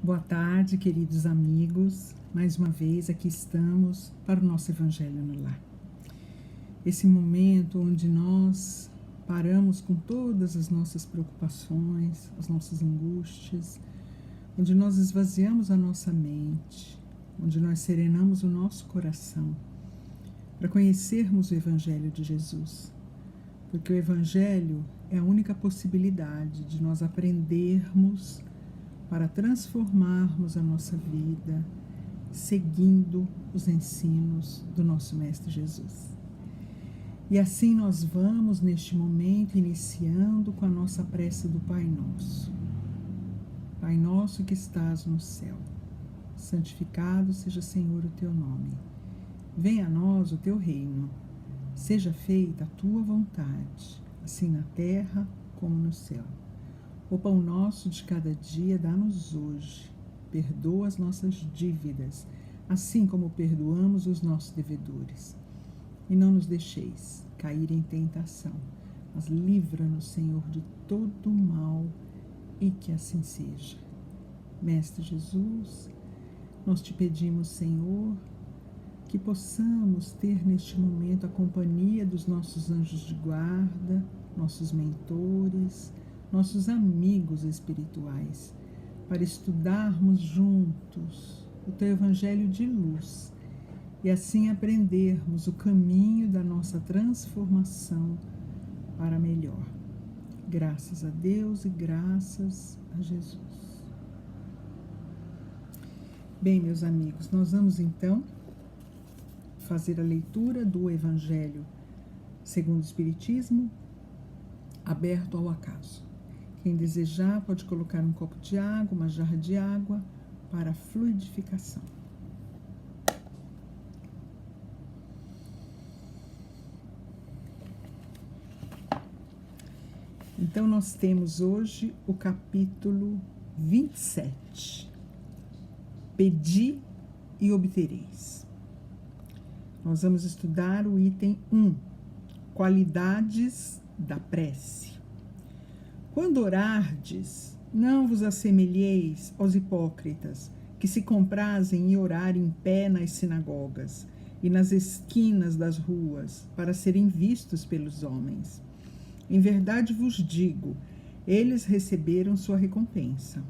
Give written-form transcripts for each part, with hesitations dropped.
Boa tarde, queridos amigos. Mais uma vez aqui estamos para o nosso Evangelho no Lar. Esse momento onde nós paramos com todas as nossas preocupações, as nossas angústias, onde nós esvaziamos a nossa mente, onde nós serenamos o nosso coração para conhecermos o Evangelho de Jesus. Porque o Evangelho é a única possibilidade de nós aprendermos para transformarmos a nossa vida, seguindo os ensinos do nosso Mestre Jesus. E assim nós vamos, neste momento, iniciando com a nossa prece do Pai Nosso. Pai nosso que estás no céu, santificado seja, Senhor, o teu nome. Venha a nós o teu reino. Seja feita a tua vontade, assim na terra como no céu. O pão nosso de cada dia dá-nos hoje. Perdoa as nossas dívidas, assim como perdoamos os nossos devedores. E não nos deixeis cair em tentação, mas livra-nos, Senhor, de todo o mal, e que assim seja. Mestre Jesus, nós te pedimos, Senhor, que possamos ter neste momento a companhia dos nossos anjos de guarda, nossos mentores, nossos amigos espirituais, para estudarmos juntos o teu Evangelho de luz e assim aprendermos o caminho da nossa transformação para melhor. Graças a Deus e graças a Jesus. Bem, meus amigos, nós vamos então fazer a leitura do Evangelho segundo o Espiritismo, aberto ao acaso. Quem desejar pode colocar um copo de água, uma jarra de água para fluidificação. Então nós temos hoje o capítulo 27. Pedi e obtereis. Nós vamos estudar o item 1, qualidades da prece. Quando orardes, não vos assemelheis aos hipócritas, que se comprazem em orar em pé nas sinagogas e nas esquinas das ruas, para serem vistos pelos homens. Em verdade vos digo, eles receberam sua recompensa.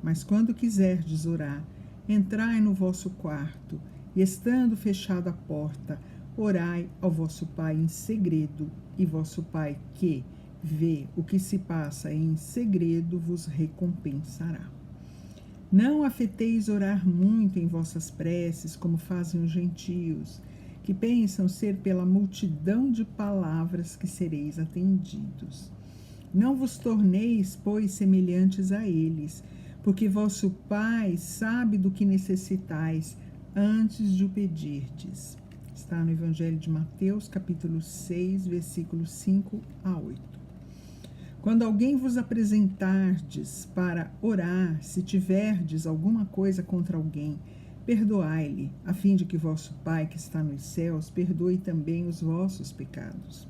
Mas quando quiserdes orar, entrai no vosso quarto, e estando fechada a porta, orai ao vosso Pai em segredo, e vosso Pai que vê o que se passa em segredo vos recompensará. Não afeteis orar muito em vossas preces, como fazem os gentios, que pensam ser pela multidão de palavras que sereis atendidos. Não vos torneis, pois, semelhantes a eles, porque vosso Pai sabe do que necessitais antes de o pedirdes. Está no Evangelho de Mateus, capítulo 6, versículos 5 a 8. Quando alguém vos apresentardes para orar, se tiverdes alguma coisa contra alguém, perdoai-lhe, a fim de que vosso Pai que está nos céus perdoe também os vossos pecados.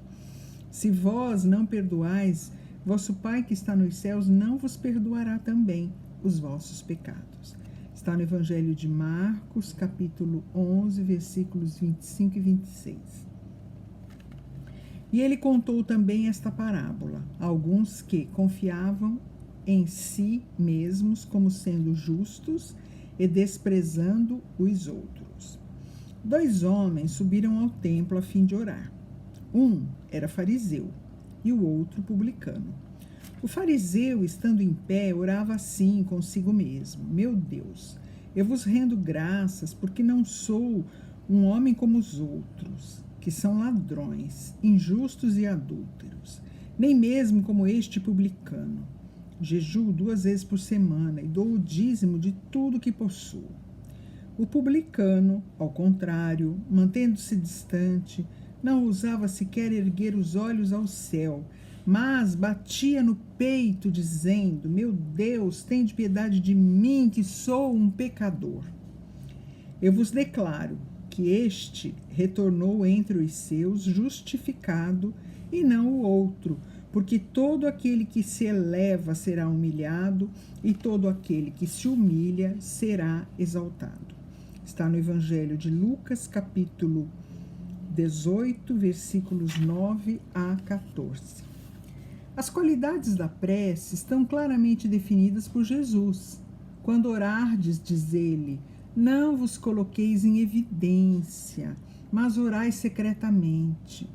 Se vós não perdoais, vosso Pai que está nos céus não vos perdoará também os vossos pecados. Está no Evangelho de Marcos, capítulo 11, versículos 25 e 26. E ele contou também esta parábola a alguns que confiavam em si mesmos como sendo justos e desprezando os outros. 2 homens subiram ao templo a fim de orar. Um era fariseu e o outro publicano. O fariseu, estando em pé, orava assim consigo mesmo: Meu Deus, eu vos rendo graças porque não sou um homem como os outros, que são ladrões, injustos e adúlteros, nem mesmo como este publicano. Jejuo 2 vezes por semana e dou o dízimo de tudo que possuo. O publicano, ao contrário, mantendo-se distante, não ousava sequer erguer os olhos ao céu, mas batia no peito, dizendo: Meu Deus, tende piedade de mim, que sou um pecador. Eu vos declaro que este retornou entre os seus justificado, e não o outro, porque todo aquele que se eleva será humilhado, e todo aquele que se humilha será exaltado. Está no Evangelho de Lucas, capítulo 18, versículos 9 a 14. As qualidades da prece estão claramente definidas por Jesus. Quando orardes, diz ele, não vos coloqueis em evidência, mas orai secretamente.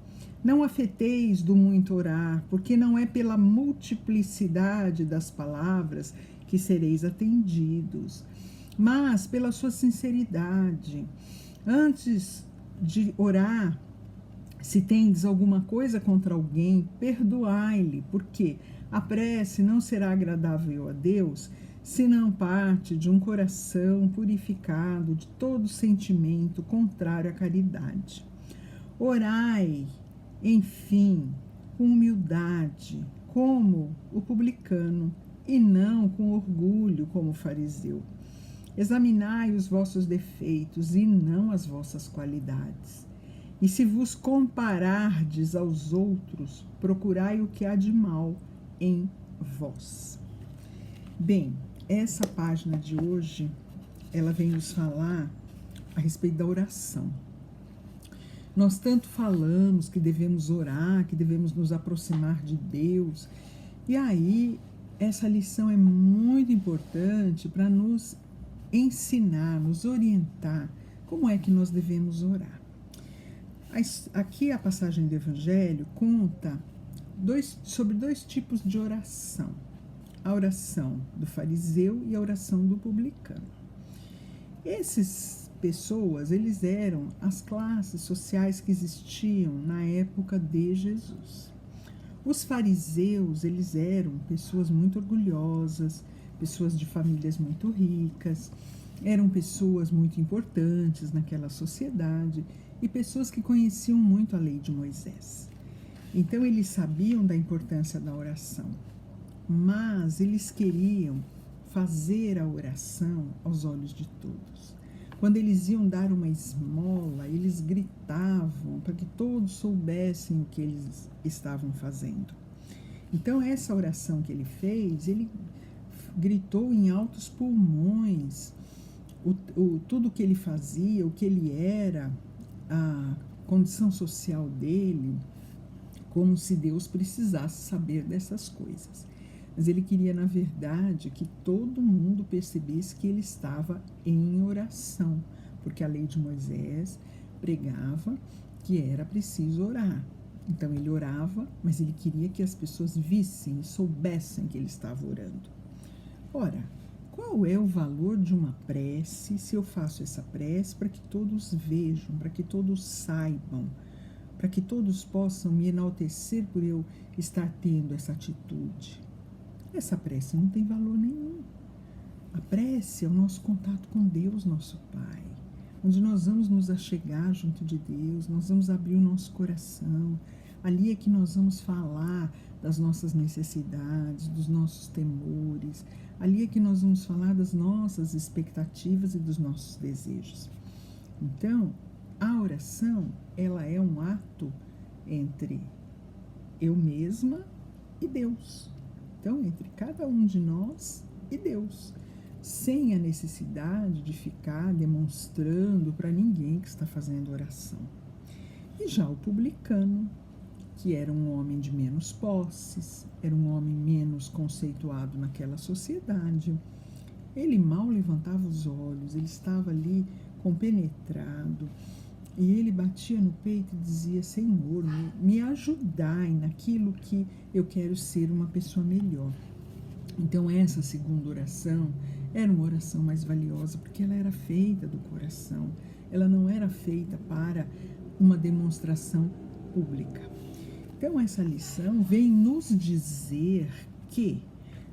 Não afeteis do muito orar, porque não é pela multiplicidade das palavras que sereis atendidos, mas pela sua sinceridade. Antes de orar, se tendes alguma coisa contra alguém, perdoai-lhe, porque a prece não será agradável a Deus se não parte de um coração purificado de todo sentimento contrário à caridade. Orai, enfim, com humildade, como o publicano, e não com orgulho, como o fariseu. Examinai os vossos defeitos e não as vossas qualidades. E se vos comparardes aos outros, procurai o que há de mal em vós. Bem, essa página de hoje, ela vem nos falar a respeito da oração. Nós tanto falamos que devemos orar, que devemos nos aproximar de Deus, e aí essa lição é muito importante para nos ensinar, nos orientar como é que nós devemos orar. Aqui a passagem do Evangelho conta sobre dois tipos de oração. A oração do fariseu e a oração do publicano. Essas pessoas, eles eram as classes sociais que existiam na época de Jesus. Os fariseus, eles eram pessoas muito orgulhosas, pessoas de famílias muito ricas, eram pessoas muito importantes naquela sociedade e pessoas que conheciam muito a lei de Moisés. Então, eles sabiam da importância da oração, mas eles queriam fazer a oração aos olhos de todos. Quando eles iam dar uma esmola, eles gritavam para que todos soubessem o que eles estavam fazendo. Então, essa oração que ele fez, ele gritou em altos pulmões tudo o que ele fazia, o que ele era, a condição social dele, como se Deus precisasse saber dessas coisas. Mas ele queria, na verdade, que todo mundo percebesse que ele estava em oração, porque a lei de Moisés pregava que era preciso orar. Então ele orava, mas ele queria que as pessoas vissem e soubessem que ele estava orando. Ora, qual é o valor de uma prece se eu faço essa prece para que todos vejam, para que todos saibam, para que todos possam me enaltecer por eu estar tendo essa atitude? Essa prece não tem valor nenhum. A prece é o nosso contato com Deus, nosso Pai, onde nós vamos nos achegar junto de Deus, nós vamos abrir o nosso coração. Ali é que nós vamos falar das nossas necessidades, dos nossos temores. Ali é que nós vamos falar das nossas expectativas e dos nossos desejos. Então, a oração, ela é um ato entre eu mesma e Deus. Então, entre cada um de nós e Deus, sem a necessidade de ficar demonstrando para ninguém que está fazendo oração. E já o publicano, que era um homem de menos posses, era um homem menos conceituado naquela sociedade, ele mal levantava os olhos, ele estava ali compenetrado, e ele batia no peito e dizia: Senhor, me ajudai naquilo que eu quero ser uma pessoa melhor. Então essa segunda oração era uma oração mais valiosa, porque ela era feita do coração, ela não era feita para uma demonstração pública. Então essa lição vem nos dizer que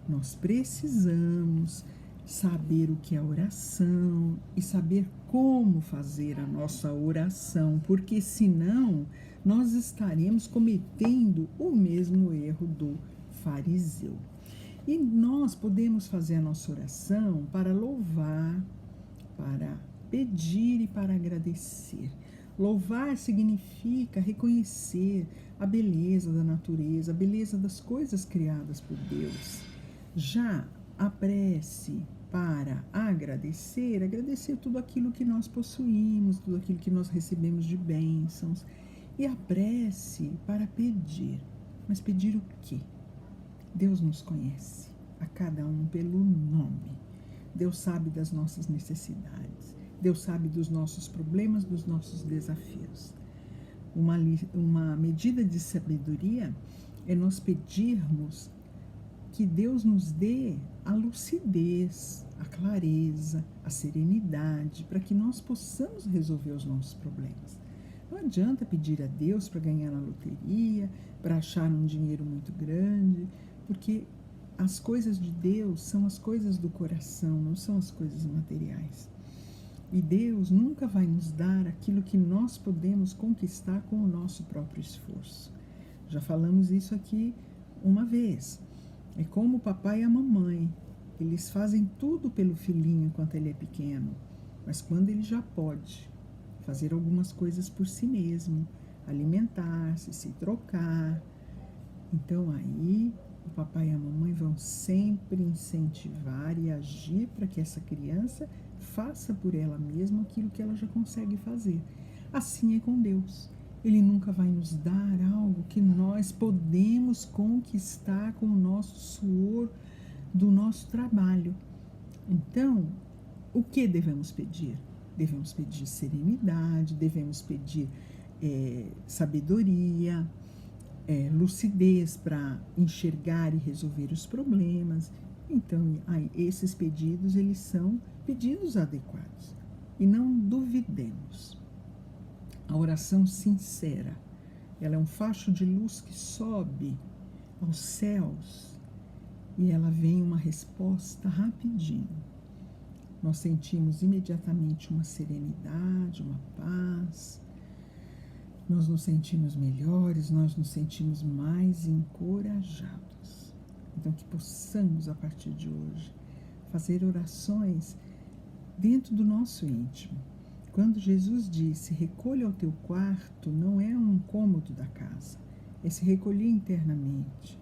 nós precisamos saber o que é oração e saber como fazer a nossa oração, porque senão nós estaremos cometendo o mesmo erro do fariseu. E nós podemos fazer a nossa oração para louvar, para pedir e para agradecer. Louvar significa reconhecer a beleza da natureza, a beleza das coisas criadas por Deus. Já a prece para agradecer, agradecer tudo aquilo que nós possuímos, tudo aquilo que nós recebemos de bênçãos. E a prece para pedir. Mas pedir o quê? Deus nos conhece, a cada um pelo nome. Deus sabe das nossas necessidades. Deus sabe dos nossos problemas, dos nossos desafios. Uma medida de sabedoria é nós pedirmos que Deus nos dê a lucidez, a clareza, a serenidade, para que nós possamos resolver os nossos problemas. Não adianta pedir a Deus para ganhar na loteria, para achar um dinheiro muito grande, porque as coisas de Deus são as coisas do coração, não são as coisas materiais. E Deus nunca vai nos dar aquilo que nós podemos conquistar com o nosso próprio esforço. Já falamos isso aqui uma vez. É como o papai e a mamãe. Eles fazem tudo pelo filhinho enquanto ele é pequeno, mas quando ele já pode fazer algumas coisas por si mesmo, alimentar-se, se trocar, então aí o papai e a mamãe vão sempre incentivar e agir para que essa criança faça por ela mesma aquilo que ela já consegue fazer. Assim é com Deus. Ele nunca vai nos dar algo que nós podemos conquistar com o nosso suor do nosso trabalho. Então, o que devemos pedir? Devemos pedir serenidade, devemos pedir sabedoria, lucidez para enxergar e resolver os problemas. Então, esses pedidos, eles são pedidos adequados. E não duvidemos. A oração sincera, ela é um facho de luz que sobe aos céus e ela vem uma resposta rapidinho. Nós sentimos imediatamente uma serenidade, uma paz, nós nos sentimos melhores, nós nos sentimos mais encorajados. Então, que possamos, a partir de hoje, fazer orações dentro do nosso íntimo. Quando Jesus disse, recolha ao teu quarto, não é um cômodo da casa, é se recolher internamente.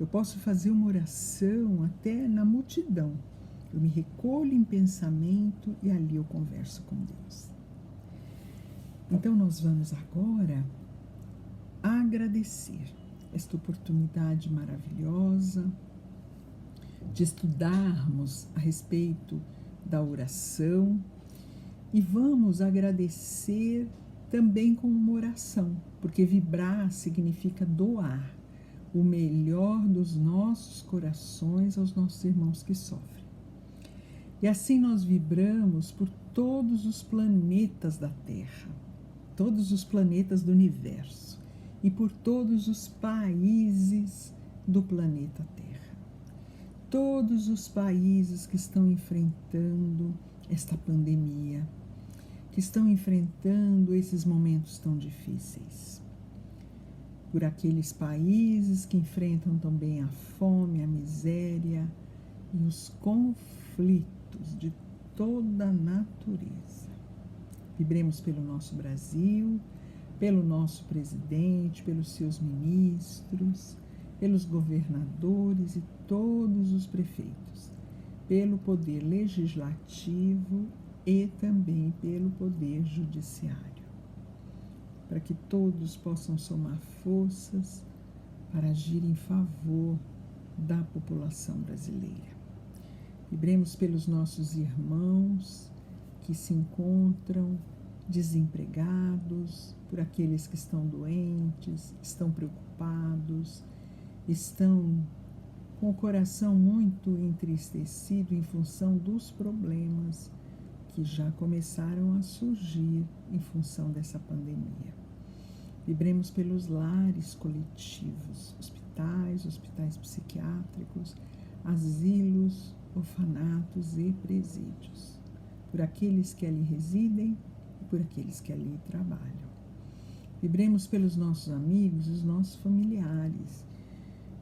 Eu posso fazer uma oração até na multidão. Eu me recolho em pensamento e ali eu converso com Deus. Então nós vamos agora agradecer esta oportunidade maravilhosa de estudarmos a respeito da oração e vamos agradecer também com uma oração, porque vibrar significa doar o melhor dos nossos corações aos nossos irmãos que sofrem. E assim nós vibramos por todos os planetas da Terra, todos os planetas do universo e por todos os países do planeta Terra. Todos os países que estão enfrentando esta pandemia, que estão enfrentando esses momentos tão difíceis. Por aqueles países que enfrentam também a fome, a miséria e os conflitos de toda a natureza. Vibremos pelo nosso Brasil, pelo nosso presidente, pelos seus ministros, pelos governadores e todos os prefeitos, pelo poder legislativo e também pelo poder judiciário, para que todos possam somar forças para agir em favor da população brasileira. Vibremos pelos nossos irmãos que se encontram desempregados, por aqueles que estão doentes, estão preocupados, estão com o coração muito entristecido em função dos problemas que já começaram a surgir em função dessa pandemia. Vibremos pelos lares coletivos, hospitais psiquiátricos, asilos, orfanatos e presídios, por aqueles que ali residem e por aqueles que ali trabalham. Vibremos pelos nossos amigos e os nossos familiares,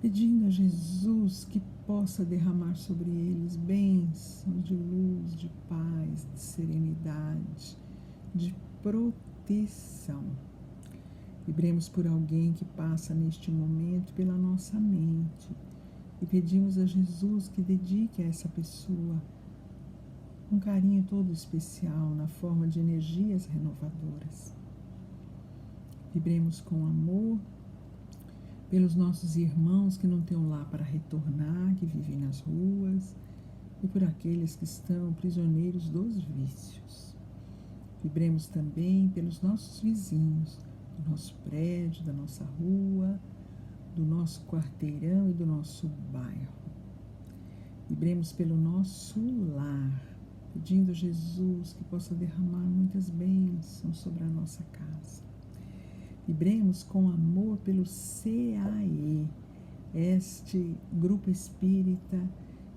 pedindo a Jesus que possa derramar sobre eles bênçãos de luz, de paz, de serenidade, de proteção proteção. Vibremos por alguém que passa neste momento pela nossa mente e pedimos a Jesus que dedique a essa pessoa um carinho todo especial na forma de energias renovadoras. Vibremos com amor pelos nossos irmãos que não têm um lar para retornar, que vivem nas ruas, e por aqueles que estão prisioneiros dos vícios. Vibremos também pelos nossos vizinhos, do nosso prédio, da nossa rua, do nosso quarteirão e do nosso bairro. Vibremos pelo nosso lar, pedindo a Jesus que possa derramar muitas bênçãos sobre a nossa casa. Vibremos com amor pelo CAE, este grupo espírita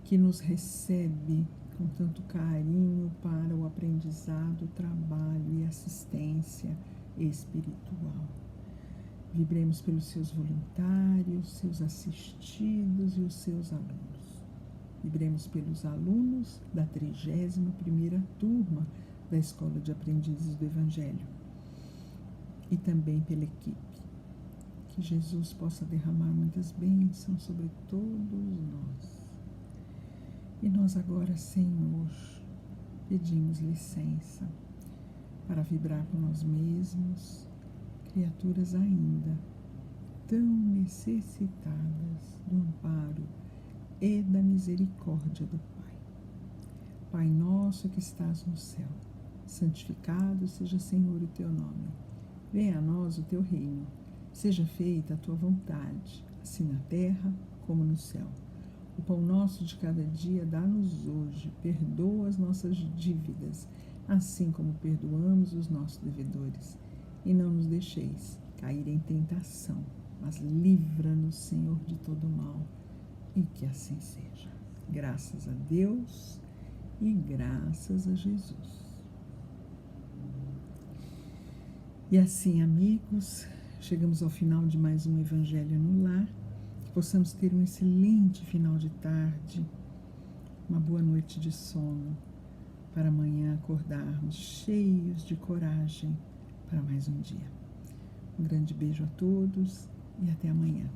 que nos recebe com tanto carinho para o aprendizado, trabalho e assistência espiritual. Vibremos pelos seus voluntários, seus assistidos e os seus alunos. Vibremos pelos alunos da 31ª turma da Escola de Aprendizes do Evangelho e também pela equipe. Que Jesus possa derramar muitas bênçãos sobre todos nós. E nós agora, Senhor, pedimos licença para vibrar com nós mesmos, criaturas ainda tão necessitadas do amparo e da misericórdia do Pai. Pai nosso que estás no céu, santificado seja, Senhor, o teu nome. Venha a nós o teu reino. Seja feita a tua vontade, assim na terra como no céu. O pão nosso de cada dia dá-nos hoje. Perdoa as nossas dívidas, assim como perdoamos os nossos devedores. E não nos deixeis cair em tentação, mas livra-nos, Senhor, de todo mal. E que assim seja. Graças a Deus e graças a Jesus. E assim, amigos, chegamos ao final de mais um Evangelho no Lar. Que possamos ter um excelente final de tarde, uma boa noite de sono, para amanhã acordarmos cheios de coragem para mais um dia. Um grande beijo a todos e até amanhã.